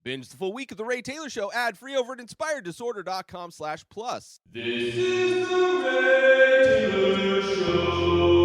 Binge the full week of The Ray Taylor Show ad-free over at inspireddisorder.com/plus. This is The Ray Taylor Show.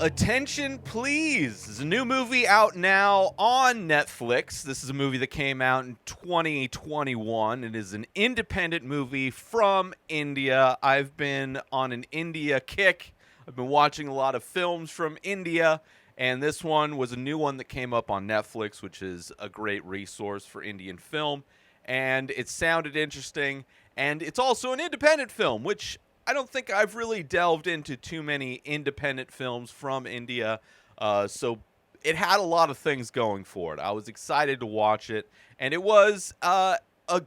Attention, please. There's a new movie out now on Netflix. This is a movie that came out in 2021. It is an independent movie from India. I've been on an India kick. I've been watching a lot of films from India. And this one was a new one that came up on Netflix, which is a great resource for Indian film. And it sounded interesting. And it's also an independent film, which I don't think I've really delved into too many independent films from India. So it had a lot of things going for it. I was excited to watch it. And it was a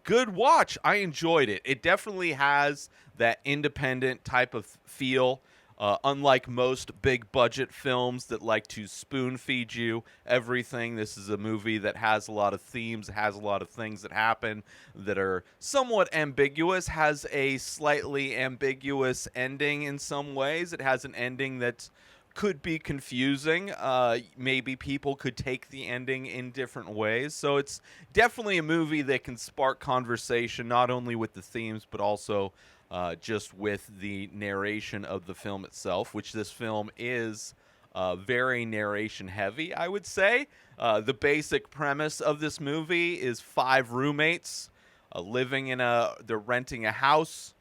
good watch. I enjoyed it. It definitely has that independent type of feel. Unlike most big budget films that like to spoon feed you everything, this is a movie that has a lot of themes, has a lot of things that happen that are somewhat ambiguous, has a slightly ambiguous ending in some ways. It has an ending that could be confusing. Maybe people could take the ending in different ways. So it's definitely a movie that can spark conversation, not only with the themes, but also just with the narration of the film itself, which this film is very narration heavy, I would say. The basic premise of this movie is 5 roommates they're renting a house.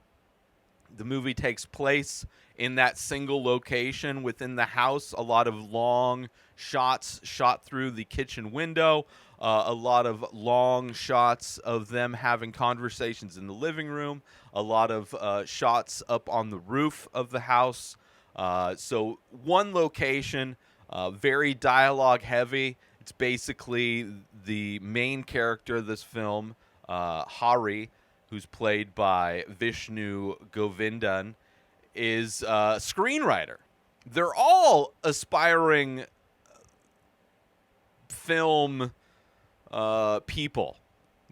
The movie takes place in that single location within the house. A lot of long shots shot through the kitchen window. A lot of long shots of them having conversations in the living room. A lot of shots up on the roof of the house. So one location, very dialogue heavy. It's basically the main character of this film, Hari, who's played by Vishnu Govindhan, is a screenwriter. They're all aspiring film people.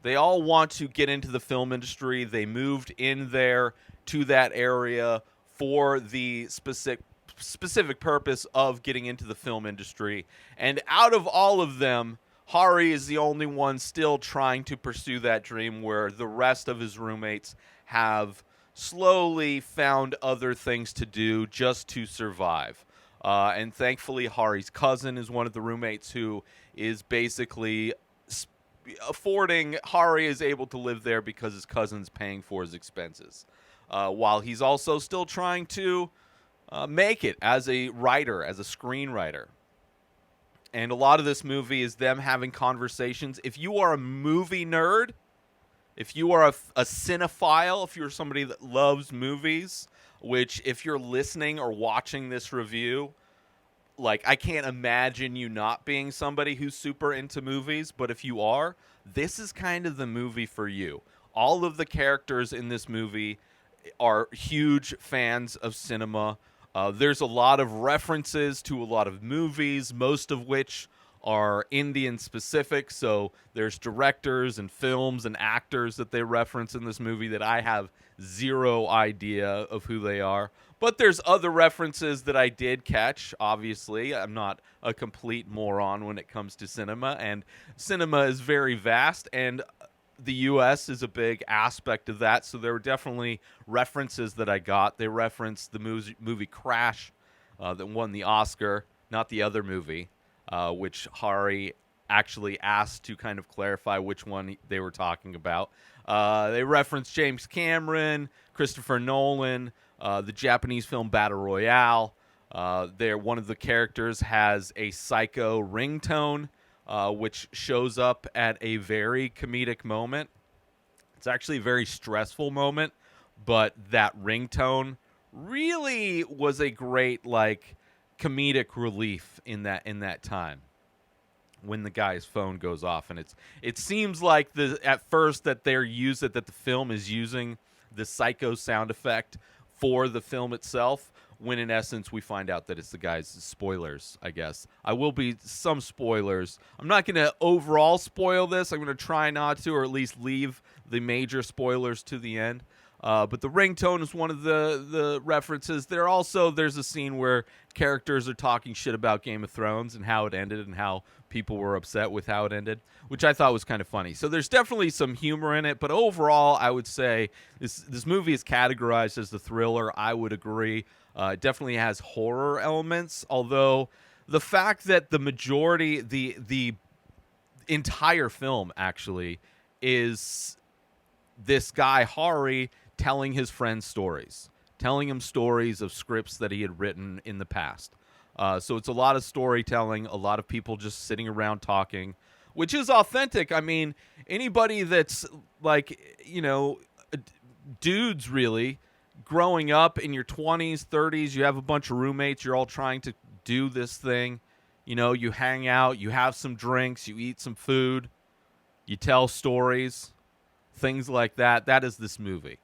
They all want to get into the film industry. They moved in there to that area for the specific purpose of getting into the film industry. And out of all of them, Hari is the only one still trying to pursue that dream, where the rest of his roommates have slowly found other things to do just to survive. And thankfully, Hari's cousin is one of the roommates who is basically affording Hari is able to live there because his cousin's paying for his expenses. While he's also still trying to make it as a writer, as a screenwriter. And a lot of this movie is them having conversations. If you are a movie nerd, if you are a cinephile, if you're somebody that loves movies, which if you're listening or watching this review, like, I can't imagine you not being somebody who's super into movies, but if you are, this is kind of the movie for you. All of the characters in this movie are huge fans of cinema. There's a lot of references to a lot of movies, most of which are Indian specific. So there's directors and films and actors that they reference in this movie that I have zero idea of who they are. But there's other references that I did catch, obviously. I'm not a complete moron when it comes to cinema, and cinema is very vast, and the U.S. is a big aspect of that, so there were definitely references that I got. They referenced the movie Crash that won the Oscar, not the other movie, which Hari actually asked to kind of clarify which one they were talking about. They referenced James Cameron, Christopher Nolan, the Japanese film Battle Royale. One of the characters has a psycho ringtone, which shows up at a very comedic moment. It's actually a very stressful moment, but that ringtone really was a great, like, comedic relief in that time when the guy's phone goes off. And it seems like at first that the film is using the psycho sound effect for the film itself, when in essence we find out that it's the guy's. Spoilers, I guess. I will be some spoilers. I'm not going to overall spoil this. I'm going to try not to, or at least leave the major spoilers to the end. But the ringtone is one of the references. There's a scene where characters are talking shit about Game of Thrones and how it ended and how people were upset with how it ended, which I thought was kind of funny. So there's definitely some humor in it, but overall, I would say this movie is categorized as a thriller. I would agree. It definitely has horror elements, although the fact that the majority, the entire film actually is this guy Hari telling his friends stories, telling him stories of scripts that he had written in the past. So it's a lot of storytelling, a lot of people just sitting around talking, which is authentic. I mean, anybody that's like, dudes really growing up in your 20s, 30s, you have a bunch of roommates, you're all trying to do this thing. You hang out, you have some drinks, you eat some food, you tell stories, things like that. That is this movie,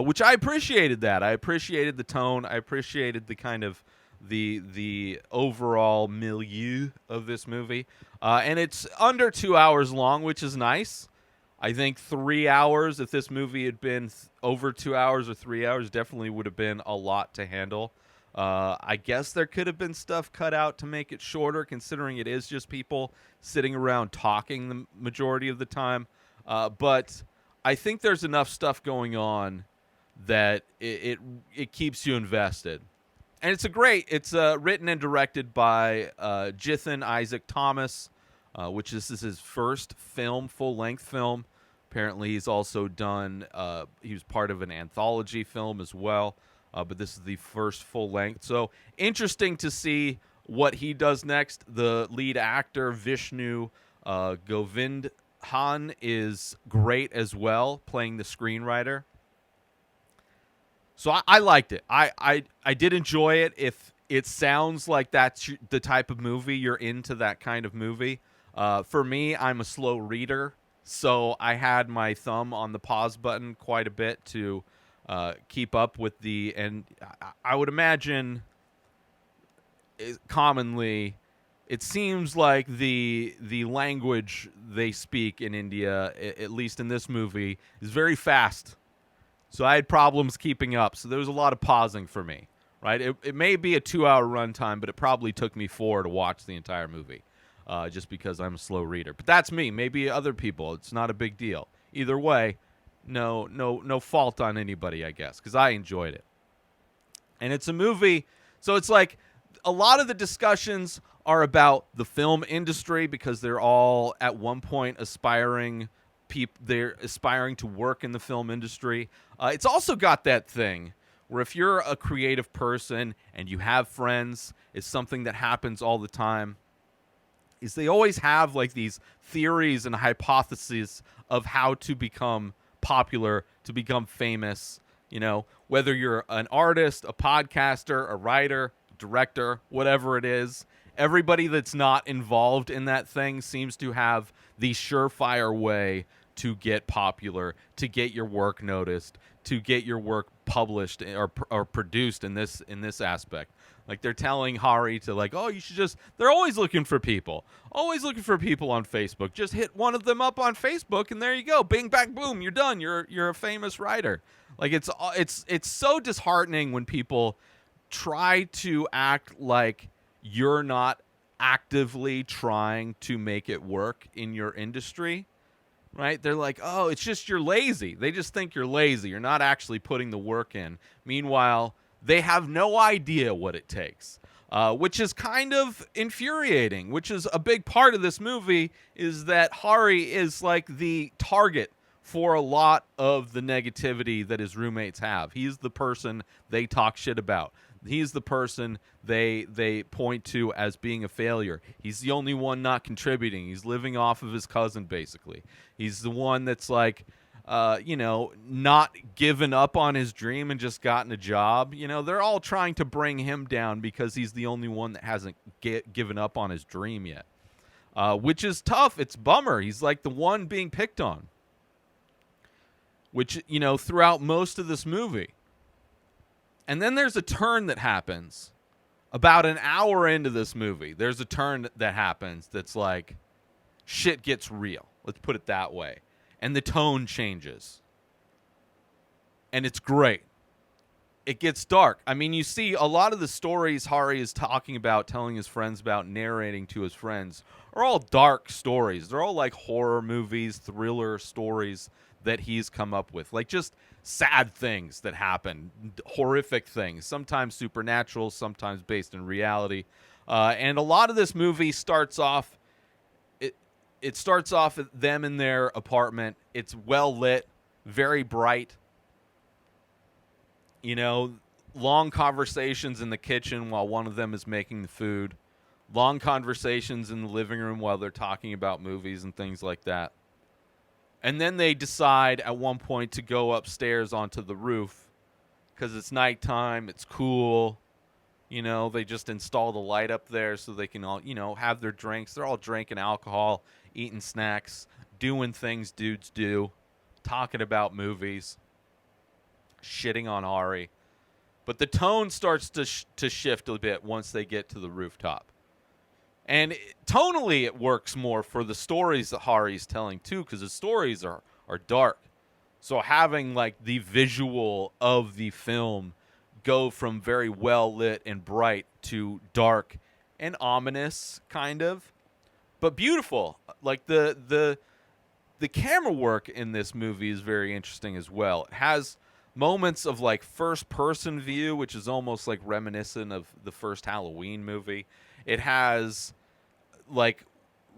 which I appreciated that. I appreciated the tone. I appreciated the kind of the overall milieu of this movie. And it's under 2 hours long, which is nice. I think 3 hours, if this movie had been over 2 hours or 3 hours, definitely would have been a lot to handle. I guess there could have been stuff cut out to make it shorter, considering it is just people sitting around talking the majority of the time. But I think there's enough stuff going on that it keeps you invested. And it's written and directed by Jithin Issac Thomas, which is his first full-length film. Apparently he's also done, he was part of an anthology film as well, but this is the first full-length. So interesting to see what he does next. The lead actor, Vishnu Govindhan, is great as well, playing the screenwriter. So I liked it. I did enjoy it. If it sounds like that's the type of movie you're into, that kind of movie. For me, I'm a slow reader, so I had my thumb on the pause button quite a bit to keep up with and I would imagine commonly it seems like the language they speak in India, at least in this movie, is very fast. So I had problems keeping up. So there was a lot of pausing for me, right? It may be a 2 hour runtime, but it probably took me 4 to watch the entire movie, just because I'm a slow reader. But that's me. Maybe other people, it's not a big deal. Either way, no fault on anybody, I guess, because I enjoyed it. And it's a movie, so it's like a lot of the discussions are about the film industry because they're all at one point aspiring they're aspiring to work in the film industry. It's also got that thing where if you're a creative person and you have friends, it's something that happens all the time, is they always have like these theories and hypotheses of how to become popular, to become famous, whether you're an artist, a podcaster, a writer, director, whatever it is. Everybody that's not involved in that thing seems to have the surefire way to get popular, to get your work noticed, to get your work published or produced in this aspect. Like they're telling Hari to you should just, they're always looking for people on Facebook. Just hit one of them up on Facebook and there you go. Bing, bang, boom, you're done. You're a famous writer. Like it's so disheartening when people try to act like you're not actively trying to make it work in your industry. Right? They're like, oh, it's just you're lazy. They just think you're lazy. You're not actually putting the work in. Meanwhile, they have no idea what it takes, which is kind of infuriating, which is a big part of this movie, is that Hari is like the target for a lot of the negativity that his roommates have. He's the person they talk shit about. He's the person they point to as being a failure. He's the only one not contributing. He's living off of his cousin, basically. He's the one that's not given up on his dream and just gotten a job. They're all trying to bring him down because he's the only one that hasn't given up on his dream yet, which is tough. It's bummer. He's like the one being picked on, which, throughout most of this movie. And then there's a turn that happens about an hour into this movie. There's a turn that happens that's like, shit gets real. Let's put it that way. And the tone changes. and it's great. It gets dark. I mean, you see a lot of the stories Hari is talking about, telling his friends about, narrating to his friends, are all dark stories. They're all like horror movies, thriller stories that he's come up with. Like just sad things that happen, horrific things, sometimes supernatural, sometimes based in reality. And a lot of this movie starts off, it starts off at them in their apartment. It's well lit, very bright. You know, long conversations in the kitchen while one of them is making the food. Long conversations in the living room while they're talking about movies and things like that. And then they decide at one point to go upstairs onto the roof because it's nighttime, it's cool. You know, they just install the light up there so they can all, you know, have their drinks. They're all drinking alcohol, eating snacks, doing things dudes do, talking about movies, shitting on Hari. But the tone starts to shift a bit once they get to the rooftop. And tonally it works more for the stories that Hari's telling too, because the stories are dark. So having like the visual of the film go from very well lit and bright to dark and ominous, kind of, but beautiful. Like the camera work in this movie is very interesting as well. It has moments of like first person view, which is almost like reminiscent of the first Halloween movie. It has like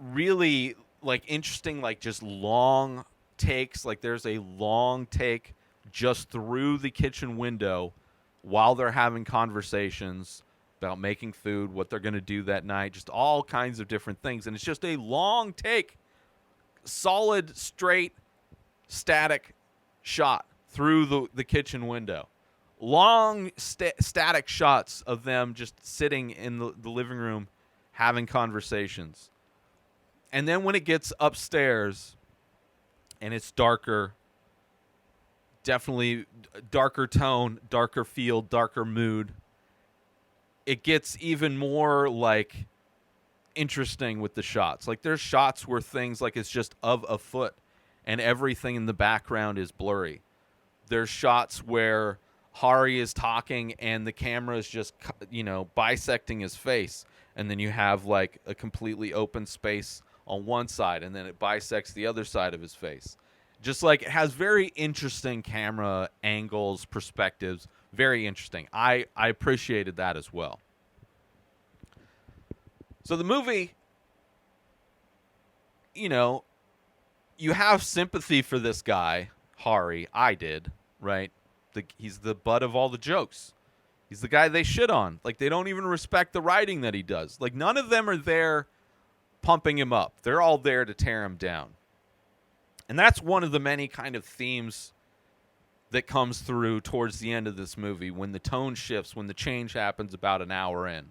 really like interesting, like just long takes. Like there's a long take just through the kitchen window while they're having conversations about making food, what they're going to do that night, just all kinds of different things. And it's just a long take, solid, straight, static shot through the kitchen window. Long static shots of them just sitting in the living room having conversations. And then when it gets upstairs and it's darker, definitely darker tone, darker feel, darker mood, it gets even more like interesting with the shots. Like there's shots where things like it's just of a foot and everything in the background is blurry. There's shots where Hari is talking and the camera is just, you know, bisecting his face. And then you have like a completely open space on one side and then it bisects the other side of his face. Just like it has very interesting camera angles, perspectives. Very interesting. I appreciated that as well. So the movie, you know, you have sympathy for this guy, Hari. I did, right? He's the butt of all the jokes. He's the guy they shit on. Like, they don't even respect the writing that he does. Like, none of them are there pumping him up. They're all there to tear him down. And that's one of the many kind of themes that comes through towards the end of this movie when the tone shifts, when the change happens about an hour in.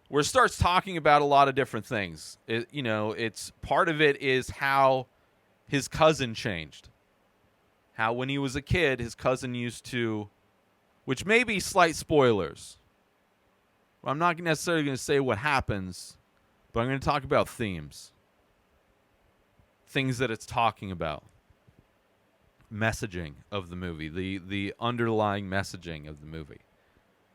Where it starts talking about a lot of different things. It's part of it is how his cousin changed. How when he was a kid, his cousin used to, which may be slight spoilers. I'm not necessarily going to say what happens, but I'm going to talk about themes. Things that it's talking about. Messaging of the movie. The underlying messaging of the movie.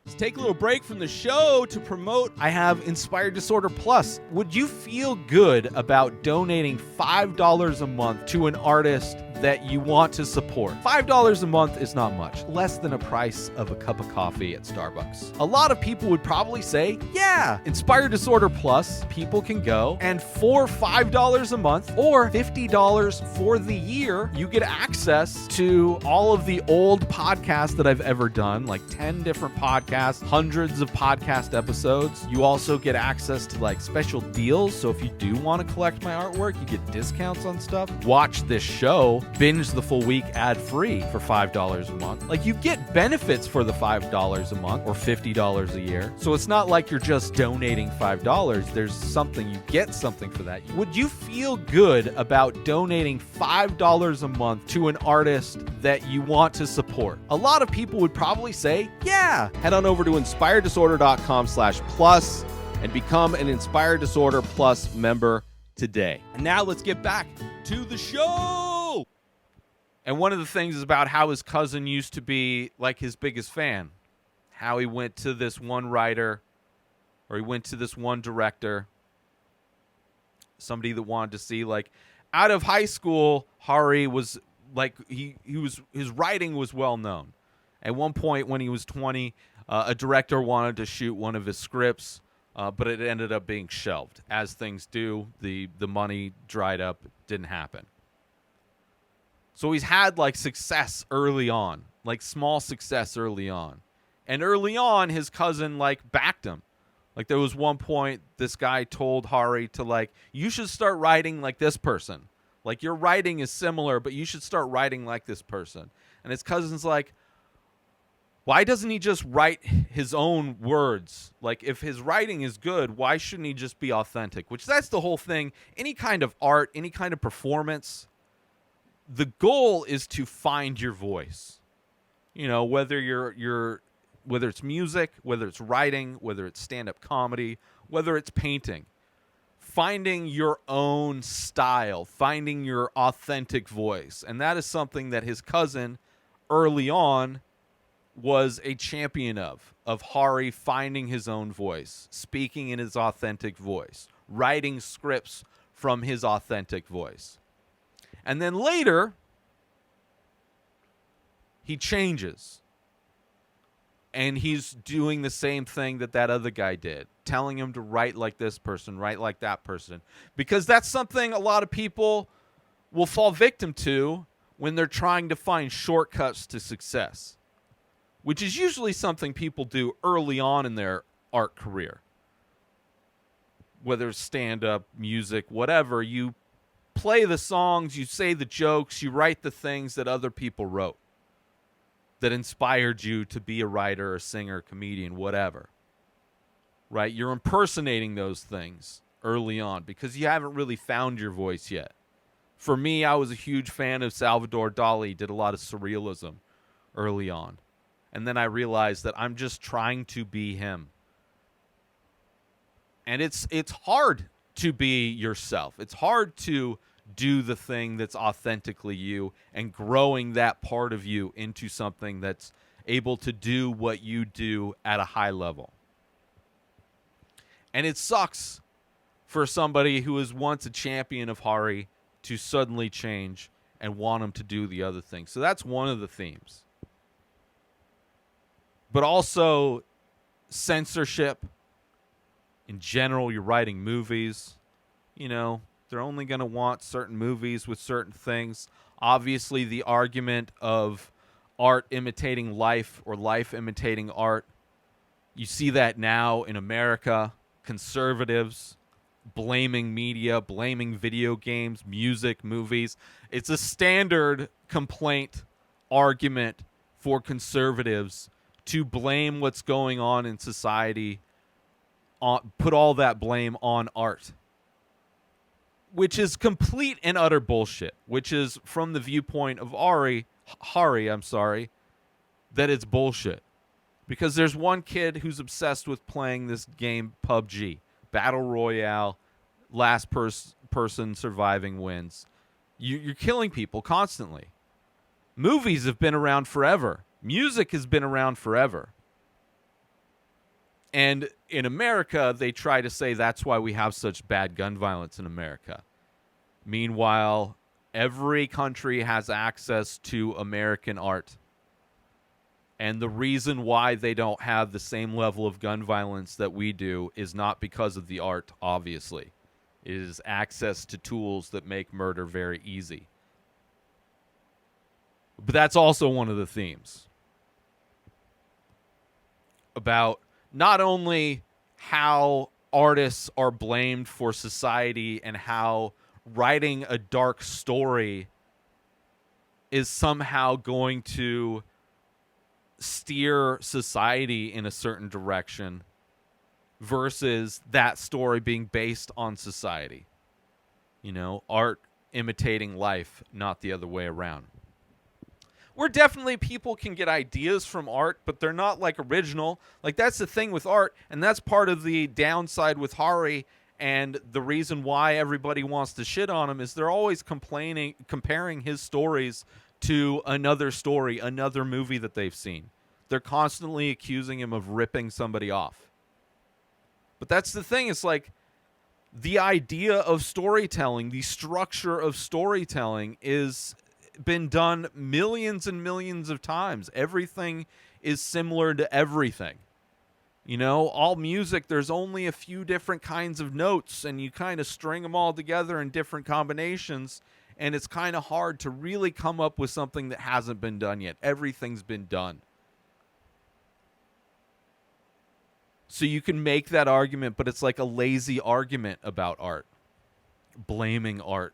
Let's take a little break from the show to promote. I have Inspired Disorder Plus. Would you feel good about donating $5 a month to an artist that you want to support? $5 a month is not much, less than a price of a cup of coffee at Starbucks. A lot of people would probably say, yeah, Inspired Disorder Plus, people can go, and for $5 a month or $50 for the year, you get access to all of the old podcasts that I've ever done, like 10 different podcasts, hundreds of podcast episodes. You also get access to like special deals, so if you do want to collect my artwork, you get discounts on stuff. Watch this show, binge the full week ad-free for $5 a month. Like, you get benefits for the $5 a month or $50 a year. So it's not like you're just donating $5. There's something, you get something for that. Would you feel good about donating $5 a month to an artist that you want to support? A lot of people would probably say, yeah. Head on over to inspireddisorder.com/plus and become an Inspired Disorder Plus member today. And now let's get back to the show. And one of the things is about how his cousin used to be like his biggest fan. How he went to this one writer, or he went to this one director, somebody that wanted to see, like, out of high school, Hari was like, his writing was well known. At one point when he was 20, a director wanted to shoot one of his scripts, but it ended up being shelved. As things do, the money dried up, didn't happen. So he's had like success early on, like small success early on. And early on, his cousin like backed him. Like there was one point this guy told Hari to like, you should start writing like this person. Like your writing is similar, but you should start writing like this person. And his cousin's like, why doesn't he just write his own words? Like if his writing is good, why shouldn't he just be authentic? Which that's the whole thing. Any kind of art, any kind of performance, the goal is to find your voice. You know, whether whether it's music, whether it's writing, whether it's stand-up comedy, whether it's painting. Finding your own style, finding your authentic voice. And that is something that his cousin early on was a champion of Hari finding his own voice, speaking in his authentic voice, writing scripts from his authentic voice. And then later, he changes. And he's doing the same thing that other guy did, telling him to write like this person, write like that person. Because that's something a lot of people will fall victim to when they're trying to find shortcuts to success, which is usually something people do early on in their art career. Whether it's stand-up, music, whatever, you play the songs, you say the jokes, you write the things that other people wrote that inspired you to be a writer, a singer, comedian, whatever. Right? You're impersonating those things early on because you haven't really found your voice yet. For me, I was a huge fan of Salvador Dali, did a lot of surrealism early on. And then I realized that I'm just trying to be him. And it's hard to be yourself. It's hard to do the thing that's authentically you and growing that part of you into something that's able to do what you do at a high level. And it sucks for somebody who was once a champion of Hari to suddenly change and want him to do the other thing. So that's one of the themes. But also censorship. In general, you're writing movies. You know, they're only going to want certain movies with certain things. Obviously, the argument of art imitating life or life imitating art. You see that now in America. Conservatives blaming media, blaming video games, music, movies. It's a standard complaint argument for conservatives to blame what's going on in society, put all that blame on art, which is complete and utter bullshit, which is from the viewpoint of Hari, that it's bullshit. Because there's one kid who's obsessed with playing this game, PUBG, Battle Royale, last person surviving wins. You're killing people constantly. Movies have been around forever. Music has been around forever. And in America, they try to say that's why we have such bad gun violence in America. Meanwhile, every country has access to American art. And the reason why they don't have the same level of gun violence that we do is not because of the art, obviously. It is access to tools that make murder very easy. But that's also one of the themes. About not only how artists are blamed for society and how writing a dark story is somehow going to steer society in a certain direction versus that story being based on society. You know, art imitating life, not the other way around. Where definitely people can get ideas from art, but they're not like original. Like that's the thing with art, and that's part of the downside with Hari, and the reason why everybody wants to shit on him is they're always comparing his stories to another story, another movie that they've seen. They're constantly accusing him of ripping somebody off. But that's the thing. It's like the idea of storytelling, the structure of storytelling is been done millions and millions of times. Everything is similar to everything. You know, all music, there's only a few different kinds of notes, and you kind of string them all together in different combinations, and it's kind of hard to really come up with something that hasn't been done yet. Everything's been done. So you can make that argument, but it's like a lazy argument about art. Blaming art.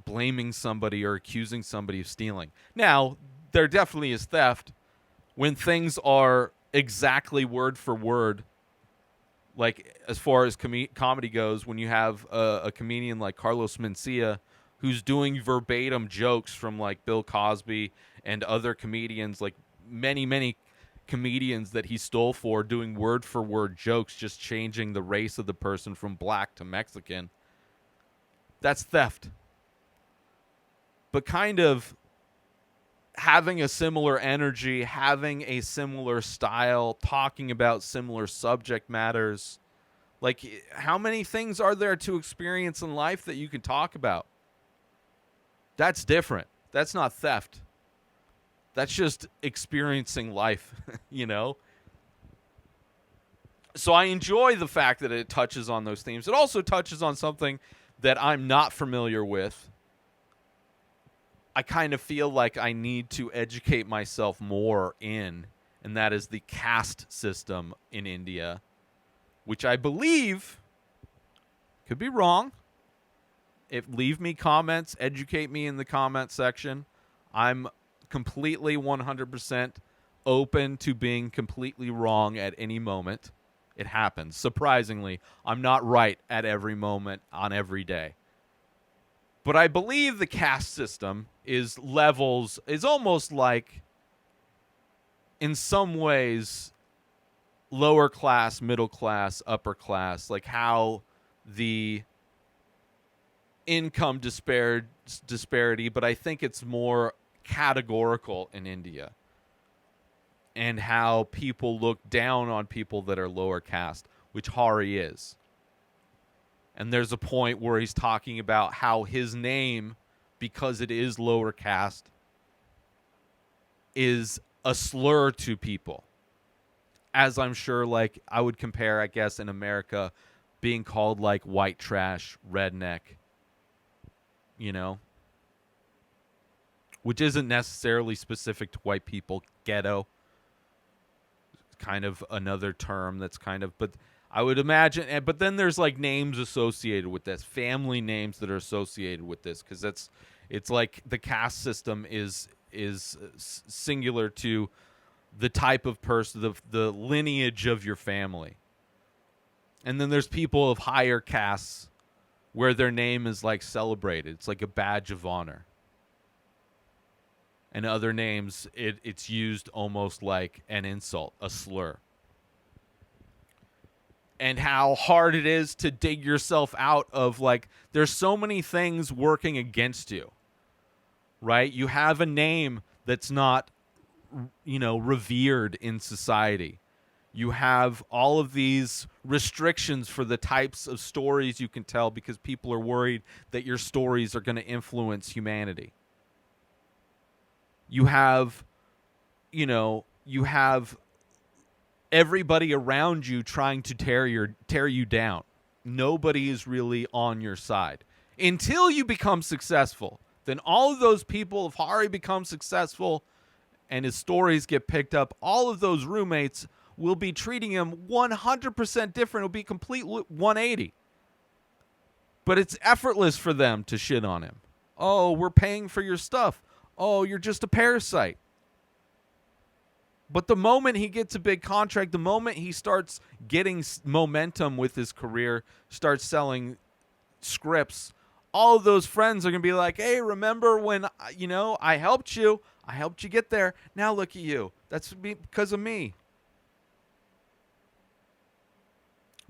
Blaming somebody or accusing somebody of stealing. Now, there definitely is theft when things are exactly word for word. Like, as far as comedy goes, when you have a comedian like Carlos Mencia who's doing verbatim jokes from, like, Bill Cosby and other comedians, like many comedians that he stole for, doing word for word jokes, just changing the race of the person from black to Mexican. That's theft. But kind of having a similar energy, having a similar style, talking about similar subject matters. Like, how many things are there to experience in life that you can talk about? That's different. That's not theft. That's just experiencing life, you know? So I enjoy the fact that it touches on those themes. It also touches on something that I'm not familiar with. I kind of feel like I need to educate myself more in, and that is the caste system in India, which I believe, could be wrong. Leave me comments, educate me in the comment section. I'm completely 100% open to being completely wrong at any moment. It happens. Surprisingly, I'm not right at every moment on every day. But I believe the caste system is almost like, in some ways, lower class, middle class, upper class, like how the income disparity, but I think it's more categorical in India, and how people look down on people that are lower caste, which Hari is. And there's a point where he's talking about how his name, because it is lower caste, is a slur to people. As I'm sure, like, I would compare, I guess, in America, being called, like, white trash, redneck, you know? Which isn't necessarily specific to white people. Ghetto. Kind of another term that's kind of, but I would imagine, but then there's like names associated with this, family names that are associated with this, because it's like the caste system is singular to the type of person, the lineage of your family. And then there's people of higher castes where their name is like celebrated. It's like a badge of honor. And other names, it's used almost like an insult, a slur. And how hard it is to dig yourself out of, like, there's so many things working against you, right? You have a name that's not, you know, revered in society. You have all of these restrictions for the types of stories you can tell because people are worried that your stories are going to influence humanity. You have everybody around you trying to tear you down. Nobody is really on your side until you become successful. Then all of those people, if Hari becomes successful and his stories get picked up, all of those roommates will be treating him 100% different. It'll be complete 180. But it's effortless for them to shit on him. Oh, we're paying for your stuff. Oh, you're just a parasite. But the moment he gets a big contract, the moment he starts getting momentum with his career, starts selling scripts, all of those friends are going to be like, hey, remember when, I helped you. I helped you get there. Now look at you. That's because of me.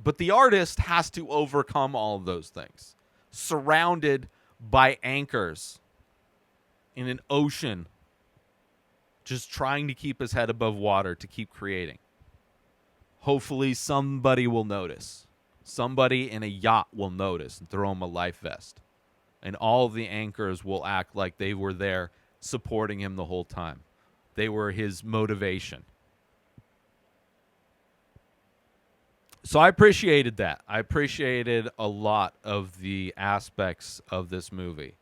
But the artist has to overcome all of those things, surrounded by anchors in an ocean, just trying to keep his head above water to keep creating. Hopefully somebody will notice. Somebody in a yacht will notice and throw him a life vest. And all of the anchors will act like they were there supporting him the whole time. They were his motivation. So I appreciated that. I appreciated a lot of the aspects of this movie.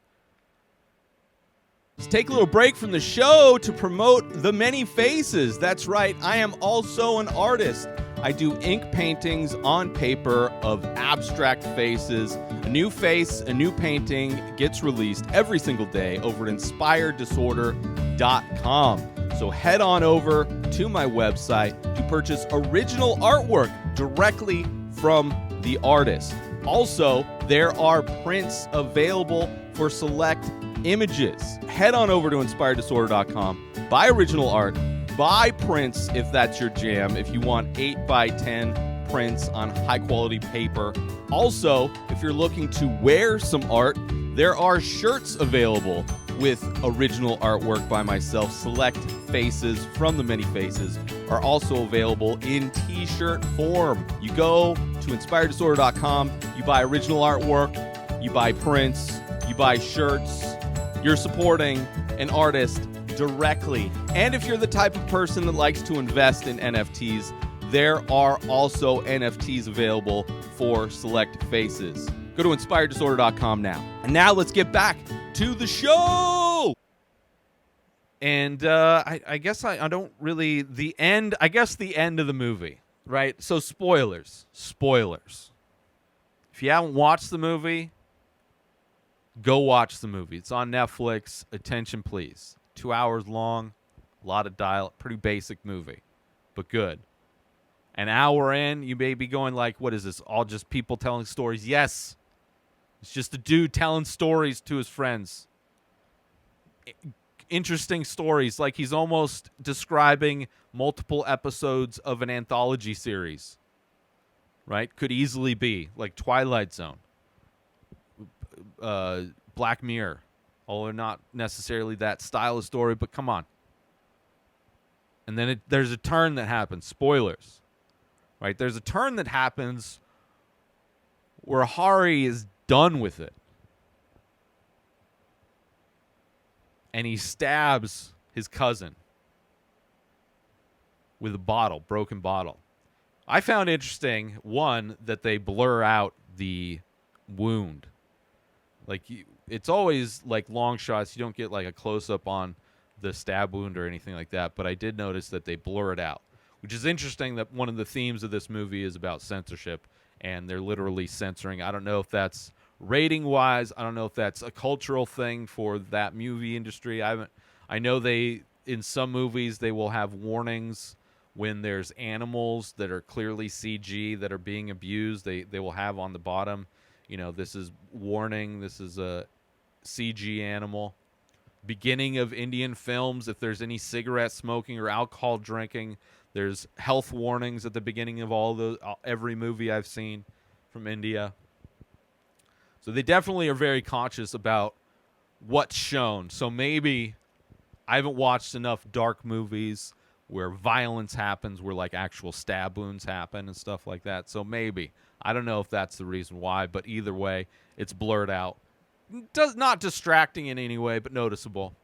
Let's take a little break from the show to promote The Many Faces. That's right, I am also an artist. I do ink paintings on paper of abstract faces. A new face, a new painting gets released every single day over at inspireddisorder.com. So head on over to my website to purchase original artwork directly from the artist. Also, there are prints available for select images. Head on over to inspireddisorder.com, buy original art, buy prints if that's your jam, if you want 8x10 prints on high quality paper. Also, if you're looking to wear some art, there are shirts available with original artwork by myself. Select faces from The Many Faces are also available in t-shirt form. You go to inspireddisorder.com, you buy original artwork, you buy prints, you buy shirts. You're supporting an artist directly. And if you're the type of person that likes to invest in NFTs, there are also NFTs available for select faces. Go to inspireddisorder.com now. And now let's get back to the show. And I guess I don't really, the end of the movie, right? So spoilers. If you haven't watched the movie, go watch the movie. It's on Netflix. Attention, please. 2 hours long, a lot of dialogue, pretty basic movie, but good. An hour in, you may be going like, what is this, all just people telling stories? Yes. It's just a dude telling stories to his friends. Interesting stories, like he's almost describing multiple episodes of an anthology series. Right? Could easily be, like Twilight Zone. Black Mirror. Although not necessarily that style of story, but come on. And then there's a turn that happens. Spoilers. Right? There's a turn that happens where Hari is done with it. And he stabs his cousin with a broken bottle. I found interesting, one, that they blur out the wound. Like, it's always like long shots. You don't get like a close-up on the stab wound or anything like that. But I did notice that they blur it out, which is interesting that one of the themes of this movie is about censorship, and they're literally censoring. I don't know if that's rating-wise. I don't know if that's a cultural thing for that movie industry. I know in some movies, they will have warnings when there's animals that are clearly CG that are being abused. They will have on the bottom, this is warning, this is a CG animal. Beginning of Indian films, if there's any cigarette smoking or alcohol drinking, there's health warnings at the beginning of every movie I've seen from India. So they definitely are very conscious about what's shown. So maybe I haven't watched enough dark movies where violence happens, where like actual stab wounds happen and stuff like that. So maybe. I don't know if that's the reason why, but either way, it's blurred out. Not distracting in any way, but noticeable.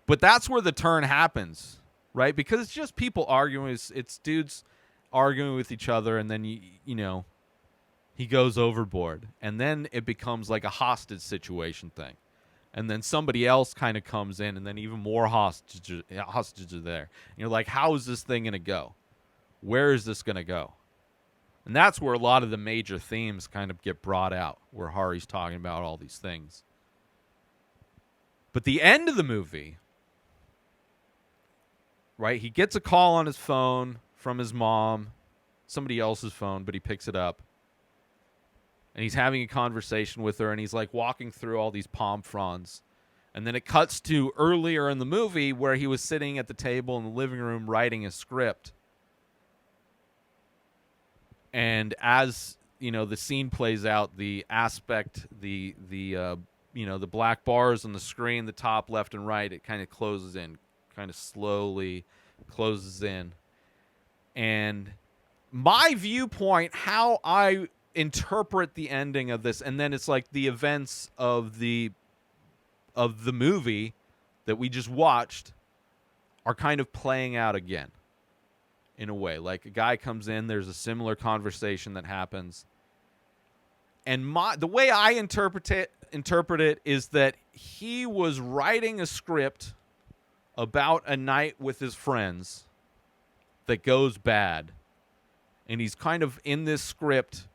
But that's where the turn happens, right? Because it's just people arguing. It's dudes arguing with each other, and then, he goes overboard. And then it becomes like a hostage situation thing. And then somebody else kind of comes in, and then even more hostages are there. And you're like, how is this thing going to go? Where is this going to go? And that's where a lot of the major themes kind of get brought out, where Hari's talking about all these things. But the end of the movie, right, he gets a call on his phone from his mom, somebody else's phone, but he picks it up. And he's having a conversation with her, and he's like walking through all these palm fronds. And then it cuts to earlier in the movie where he was sitting at the table in the living room writing a script. And as, the scene plays out, the the black bars on the screen, the top, left, and right, it kind of closes in, kind of slowly closes in. And my viewpoint, how I interpret the ending of this, and then it's like the events of the movie that we just watched are kind of playing out again in a way. Like a guy comes in, there's a similar conversation that happens. And the way I interpret it is that he was writing a script about a night with his friends that goes bad. And he's kind of in this script,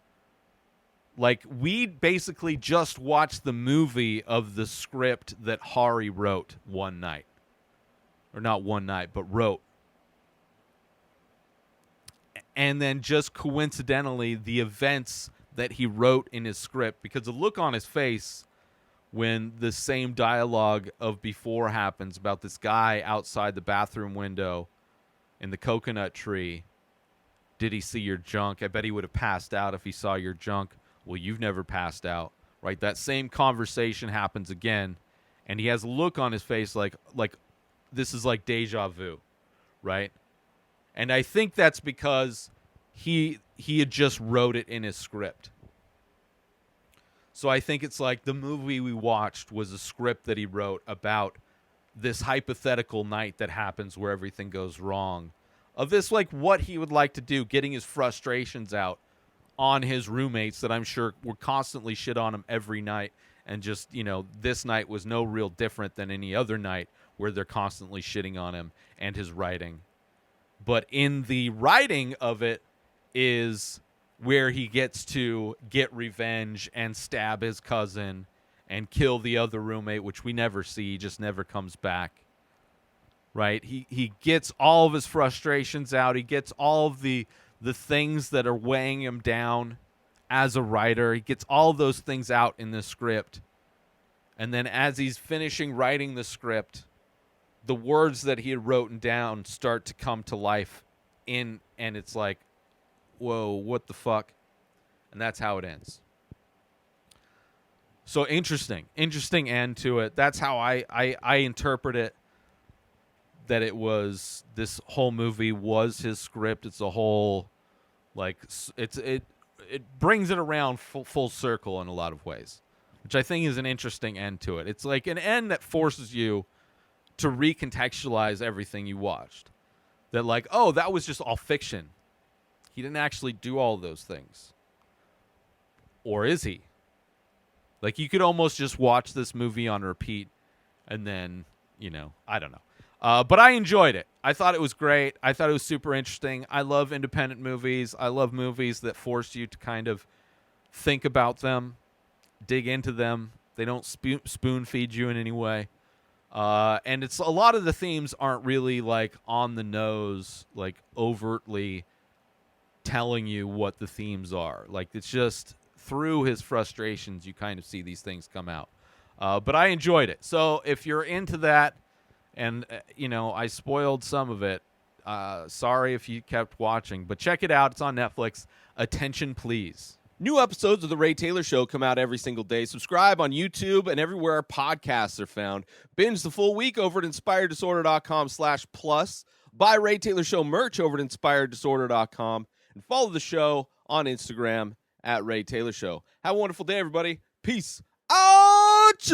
like we basically just watched the movie of the script that Hari wrote one night. Or not one night, but wrote. And then just coincidentally, the events that he wrote in his script, because the look on his face when the same dialogue of before happens about this guy outside the bathroom window in the coconut tree. Did he see your junk? I bet he would have passed out if he saw your junk. Well, you've never passed out, right? That same conversation happens again, and he has a look on his face like this is like deja vu, right? And I think that's because he had just wrote it in his script. So I think it's like the movie we watched was a script that he wrote about this hypothetical night that happens where everything goes wrong. Of this, like, what he would like to do, getting his frustrations out on his roommates that I'm sure were constantly shit on him every night. And just, this night was no real different than any other night where they're constantly shitting on him and his writing. But in the writing of it is where he gets to get revenge and stab his cousin and kill the other roommate, which we never see, just never comes back. Right? He gets all of his frustrations out. He gets all of the things that are weighing him down as a writer. He gets all of those things out in the script. And then as he's finishing writing the script, the words that he had written down start to come to life and it's like, whoa, what the fuck? And that's how it ends. So interesting end to it. That's how I interpret it. That it was, this whole movie was his script. It's a whole, like, it brings it around full circle in a lot of ways, which I think is an interesting end to it. It's like an end that forces you to recontextualize everything you watched. That like, oh, that was just all fiction. He didn't actually do all those things. Or is he? Like, you could almost just watch this movie on repeat and then, I don't know. But I enjoyed it. I thought it was great. I thought it was super interesting. I love independent movies. I love movies that force you to kind of think about them, dig into them. They don't spoon feed you in any way. And it's a lot of the themes aren't really like on the nose, like overtly telling you what the themes are. Like, it's just through his frustrations you kind of see these things come out. But I enjoyed it. So if you're into that, and, I spoiled some of it. Sorry if you kept watching, but check it out. It's on Netflix. Attention, please. New episodes of The Ray Taylor Show come out every single day. Subscribe on YouTube and everywhere our podcasts are found. Binge the full week over at inspireddisorder.com/plus. Buy Ray Taylor Show merch over at inspireddisorder.com. And follow the show on Instagram at Ray Taylor Show. Have a wonderful day, everybody. Peace out!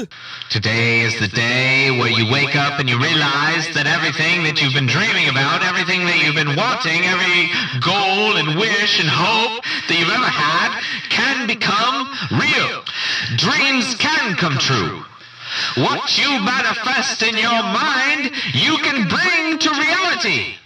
Today is the day where you wake up and you realize that everything that you've been dreaming about, everything that you've been wanting, every goal and wish and hope that you've ever had can become real. Dreams can come true. What you manifest in your mind, you can bring to reality.